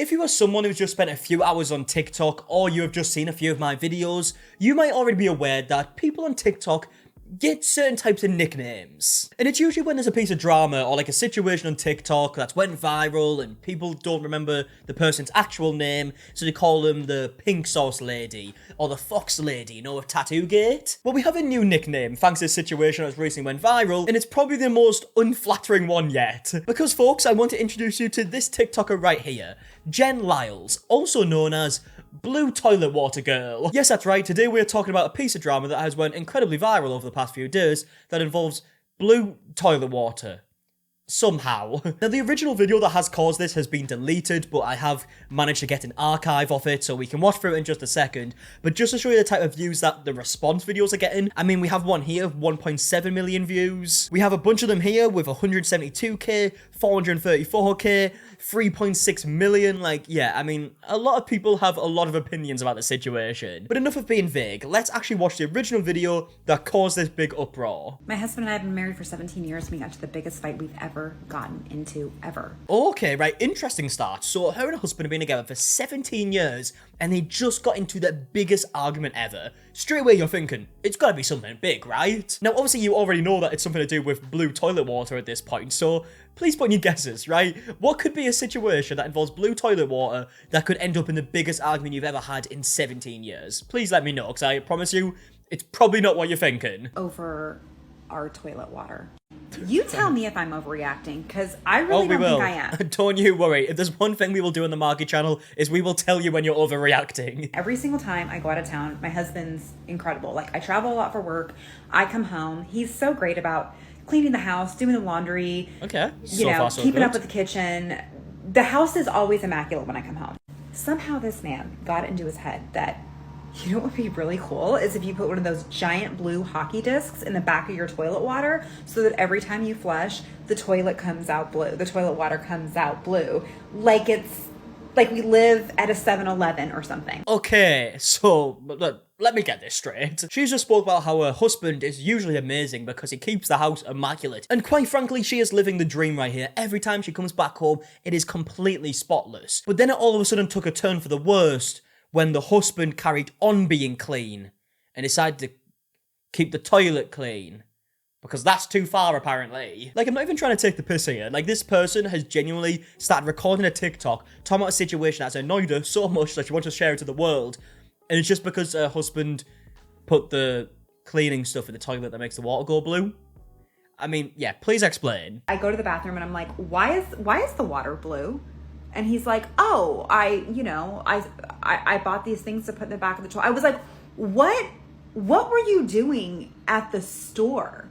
If you are someone who's just spent a few hours on TikTok or you have just seen a few of my videos, you might already be aware that people on TikTok get certain types of nicknames. And it's usually when there's a piece of drama or like a situation on TikTok that's went viral and people don't remember the person's actual name, so they call them the pink sauce lady or the fox lady, you know, of Tattoo-gate. Well, we have a new nickname thanks to a situation that's recently went viral, and it's probably the most unflattering one yet. Because folks, I want to introduce you to this TikToker right here, Jen Lyles, also known as Blue Toilet Water Girl. Yes, that's right, today we're talking about a piece of drama that has went incredibly viral over the past few days that involves blue toilet water. Somehow. Now, the original video that has caused this has been deleted, but I have managed to get an archive of it, so we can watch through it in just a second. But just to show you the type of views that the response videos are getting, I mean, we have one here, 1.7 million views. We have a bunch of them here with 172k, 434k, 3.6 million, like, yeah, I mean, a lot of people have a lot of opinions about the situation. But enough of being vague, let's actually watch the original video that caused this big uproar. My husband and I have been married for 17 years, and we got to the biggest fight we've ever gotten into, ever. Okay, right, interesting start. So her and her husband have been together for 17 years, and they just got into the biggest argument ever. Straight away you're thinking, it's gotta be something big, right? Now, obviously you already know that it's something to do with blue toilet water at this point, so please put in your guesses, right? What could be a situation that involves blue toilet water that could end up in the biggest argument you've ever had in 17 years? Please let me know, because I promise you, it's probably not what you're thinking. Over our toilet water. You tell me if I'm overreacting, because I really don't think I am. Don't you worry. If there's one thing we will do on the Markie channel, is we will tell you when you're overreacting. Every single time I go out of town, my husband's incredible. Like, I travel a lot for work. I come home. He's so great about cleaning the house, doing the laundry. Okay. You know, keeping up with the kitchen. The house is always immaculate when I come home. Somehow this man got it into his head that, you know what would be really cool is if you put one of those giant blue hockey discs in the back of your toilet water so that every time you flush, the toilet comes out blue. The toilet water comes out blue. Like it's like we live at a 7-Eleven or something. Okay, so let me get this straight. She just spoke about how her husband is usually amazing because he keeps the house immaculate. And quite frankly, she is living the dream right here. Every time she comes back home, it is completely spotless. But then it all of a sudden took a turn for the worst when the husband carried on being clean and decided to keep the toilet clean. Because that's too far, apparently. Like, I'm not even trying to take the piss here. Like, this person has genuinely started recording a TikTok talking about a situation that's annoyed her so much that she wants to share it to the world. And it's just because her husband put the cleaning stuff in the toilet that makes the water go blue. I mean, yeah, please explain. I go to the bathroom and I'm like, why is the water blue? And he's like, oh, I bought these things to put in the back of the toilet. I was like, what were you doing at the store?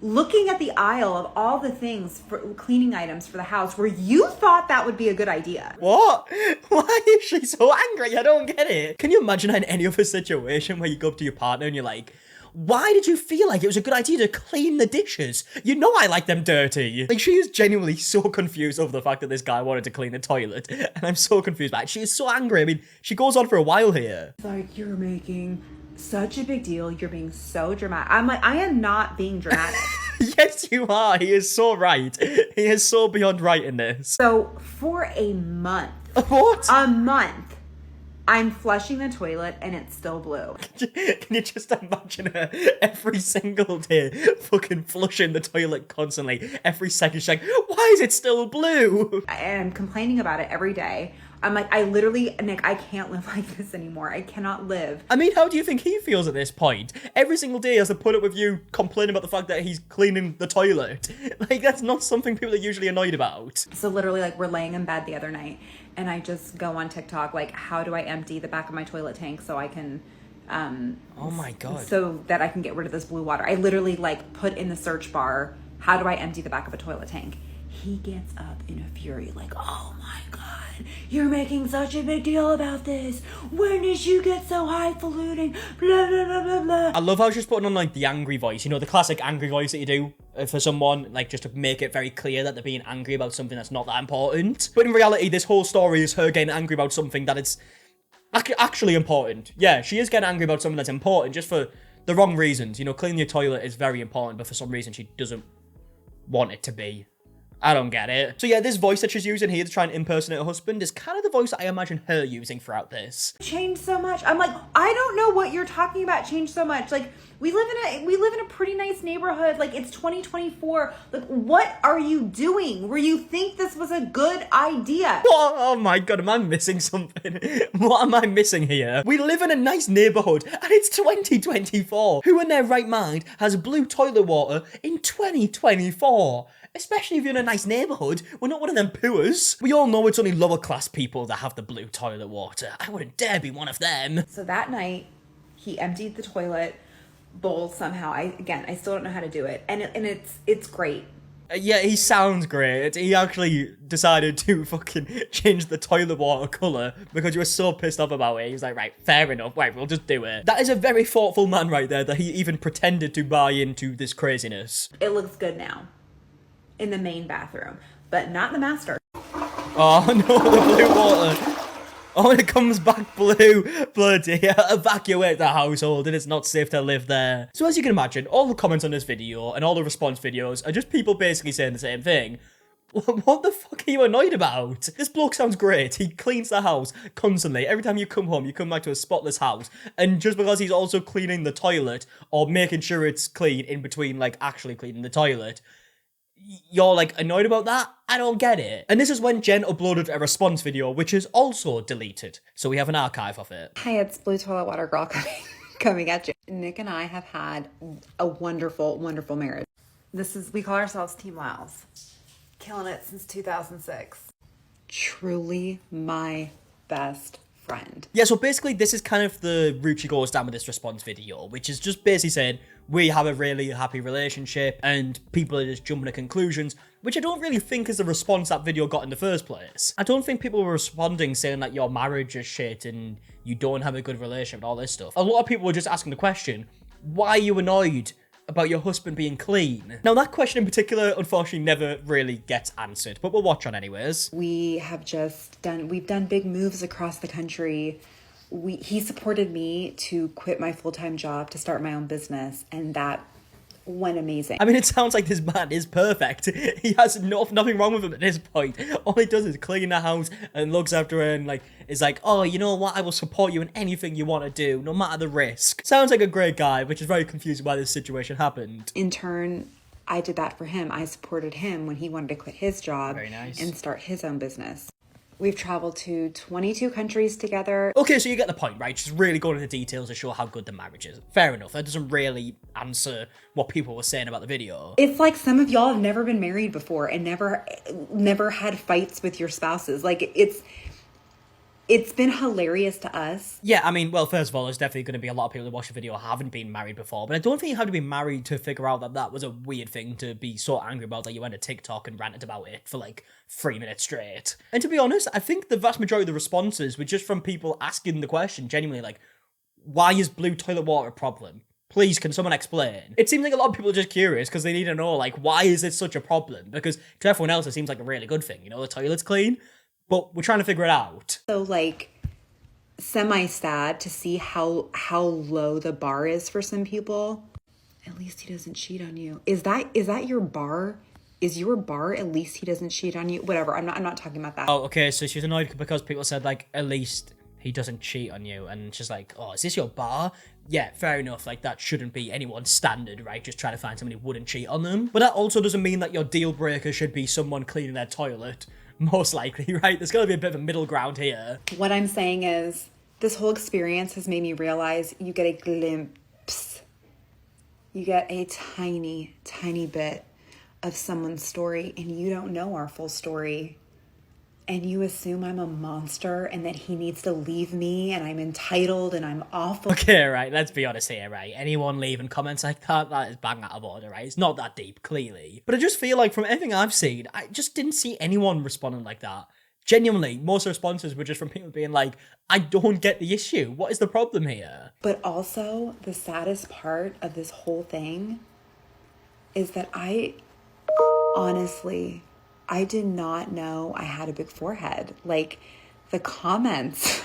Looking at the aisle of all the things for cleaning items for the house where you thought that would be a good idea. What? Why is she so angry? I don't get it. Can you imagine in any other situation where you go up to your partner and you're like, why did you feel like it was a good idea to clean the dishes? You know I like them dirty. Like, she is genuinely so confused over the fact that this guy wanted to clean the toilet. And I'm so confused by it. She is so angry. I mean, she goes on for a while here. It's like, you're making such a big deal. You're being so dramatic. I'm like, I am not being dramatic. Yes, you are. He is so right. He is so beyond right in this. So, for a month. What? A month. I'm flushing the toilet and it's still blue. Can you just imagine her every single day fucking flushing the toilet constantly? Every second she's like, why is it still blue? I'm complaining about it every day. I'm like, Nick, I can't live like this anymore. I cannot live. I mean, how do you think he feels at this point? Every single day he has to put up with you complaining about the fact that he's cleaning the toilet. Like, that's not something people are usually annoyed about. So literally, like, we're laying in bed the other night and I just go on TikTok, like, how do I empty the back of my toilet tank so I can, oh my God. So that I can get rid of this blue water. I literally, like, put in the search bar, how do I empty the back of a toilet tank? He gets up in a fury, like, oh my God, you're making such a big deal about this. When did you get so highfalutin? Blah, blah, blah, blah, blah. I love how she's putting on, like, the angry voice. You know, the classic angry voice that you do for someone, like, just to make it very clear that they're being angry about something that's not that important. But in reality, this whole story is her getting angry about something that is actually important. Yeah, she is getting angry about something that's important, just for the wrong reasons. You know, cleaning your toilet is very important, but for some reason she doesn't want it to be. I don't get it. So yeah, this voice that she's using here to try and impersonate her husband is kind of the voice that I imagine her using throughout this. Changed so much. I'm like, I don't know what you're talking about. Changed so much. Like, we live in a pretty nice neighborhood. Like, it's 2024. Like, what are you doing? Where you think this was a good idea? Oh my god, am I missing something? What am I missing here? We live in a nice neighborhood and it's 2024. Who in their right mind has blue toilet water in 2024? Especially if you're in a nice neighborhood. We're not one of them poors. We all know it's only lower class people that have the blue toilet water. I wouldn't dare be one of them. So that night, he emptied the toilet bowl somehow. I still don't know how to do it. And it's great. Yeah, he sounds great. He actually decided to fucking change the toilet water colour because you were so pissed off about it. He was like, right, fair enough, right, we'll just do it. That is a very thoughtful man right there, that he even pretended to buy into this craziness. It looks good now in the main bathroom, but not in the master. Oh no, the blue water. Oh, and it comes back blue. Bloody hell, evacuate the household. It is not safe to live there. So as you can imagine, all the comments on this video and all the response videos are just people basically saying the same thing. What the fuck are you annoyed about? This bloke sounds great. He cleans the house constantly. Every time you come home, you come back to a spotless house. And just because he's also cleaning the toilet or making sure it's clean in between, like, actually cleaning the toilet, you're like annoyed about that? I don't get it. And this is when Jen uploaded a response video, which is also deleted. So we have an archive of it. Hi, it's Blue Toilet Water Girl coming at you. Nick and I have had a wonderful, wonderful marriage. We call ourselves Team Laos. Killing it since 2006. Truly my best friend. Yeah, so basically this is kind of the route she goes down with this response video, which is just basically saying we have a really happy relationship and people are just jumping to conclusions, which I don't really think is the response that video got in the first place. I don't think people were responding saying that your marriage is shit and you don't have a good relationship and all this stuff. A lot of people were just asking the question, why are you annoyed about your husband being clean? Now that question in particular, unfortunately, never really gets answered, but we'll watch on anyways. We've done big moves across the country. He supported me to quit my full-time job to start my own business, and that went amazing. I mean, it sounds like this man is perfect. He has nothing wrong with him at this point. All he does is clean the house and looks after her and, like, is like, oh, you know what? I will support you in anything you want to do, no matter the risk. Sounds like a great guy, which is very confusing why this situation happened. In turn, I did that for him. I supported him when he wanted to quit his job and start his own business. We've traveled to 22 countries together. Okay, so you get the point, right? Just really going into details to show how good the marriage is. Fair enough. That doesn't really answer what people were saying about the video. It's like some of y'all have never been married before and never had fights with your spouses. Like, it's been hilarious to us. Yeah, I mean, well, first of all, there's definitely going to be a lot of people that watch the video who haven't been married before, but I don't think you have to be married to figure out that that was a weird thing to be so angry about that you went to TikTok and ranted about it for like 3 minutes straight. And to be honest, I think the vast majority of the responses were just from people asking the question, genuinely, like, why is blue toilet water a problem? Please, can someone explain? It seems like a lot of people are just curious because they need to know, like, why is this such a problem? Because to everyone else, it seems like a really good thing, you know, the toilet's clean. But we're trying to figure it out. So, like, semi-sad to see how low the bar is for some people. At least he doesn't cheat on you. Is that your bar? Is your bar at least he doesn't cheat on you? Whatever, I'm not talking about that. Oh, okay, so she's annoyed because people said, like, at least he doesn't cheat on you. And she's like, oh, is this your bar? Yeah, fair enough. Like, that shouldn't be anyone's standard, right? Just trying to find somebody who wouldn't cheat on them. But that also doesn't mean that your deal breaker should be someone cleaning their toilet. Most likely, right? There's gotta be a bit of a middle ground here. What I'm saying is, this whole experience has made me realize you get a glimpse. You get a tiny, tiny bit of someone's story, and you don't know our full story. And you assume I'm a monster and that he needs to leave me and I'm entitled and I'm awful. Okay, right, let's be honest here, right? Anyone leaving comments like that is bang out of order, right? It's not that deep, clearly. But I just feel like from everything I've seen, I just didn't see anyone responding like that. Genuinely, most responses were just from people being like, I don't get the issue. What is the problem here? But also, the saddest part of this whole thing is that I did not know I had a big forehead. Like, the comments.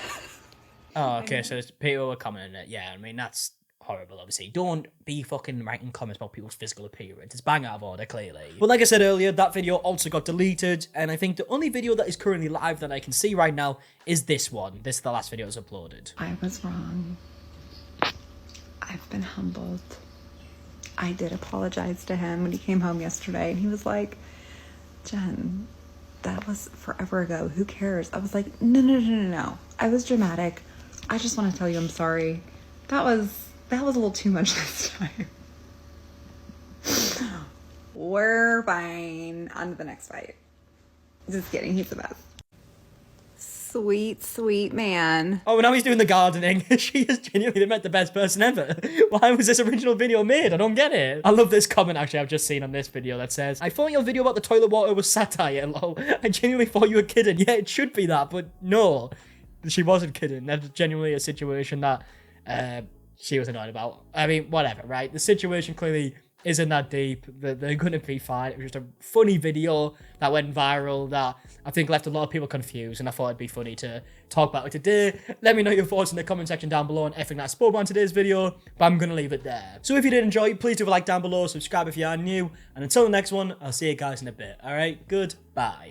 Oh, okay, so people were commenting it. Yeah, I mean, that's horrible, obviously. Don't be fucking writing comments about people's physical appearance. It's bang out of order, clearly. But like I said earlier, that video also got deleted, and I think the only video that is currently live that I can see right now is this one. This is the last video that was uploaded. I was wrong. I've been humbled. I did apologize to him when he came home yesterday, and he was like, Jen, that was forever ago. Who cares? I was like, no. I was dramatic. I just want to tell you I'm sorry. That was a little too much this time. We're fine. On to the next fight. Just kidding. He's the best. Sweet, sweet man. Oh, now he's doing the gardening. She has genuinely met the best person ever. Why was this original video made? I don't get it. I love this comment, actually, I've just seen on this video that says, I thought your video about the toilet water was satire, lol. I genuinely thought you were kidding. Yeah, it should be that, but no. She wasn't kidding. That's genuinely a situation that she was annoyed about. I mean, whatever, right? The situation clearly isn't that deep. They're gonna be fine. It was just a funny video that went viral that I think left a lot of people confused, and I thought it'd be funny to talk about it today. Let me know your thoughts in the comment section down below on everything that I spoke about in today's video, but I'm gonna leave it there. So if you did enjoy, please do a like down below, subscribe if you are new, and until the next one, I'll see you guys in a bit. Alright, goodbye.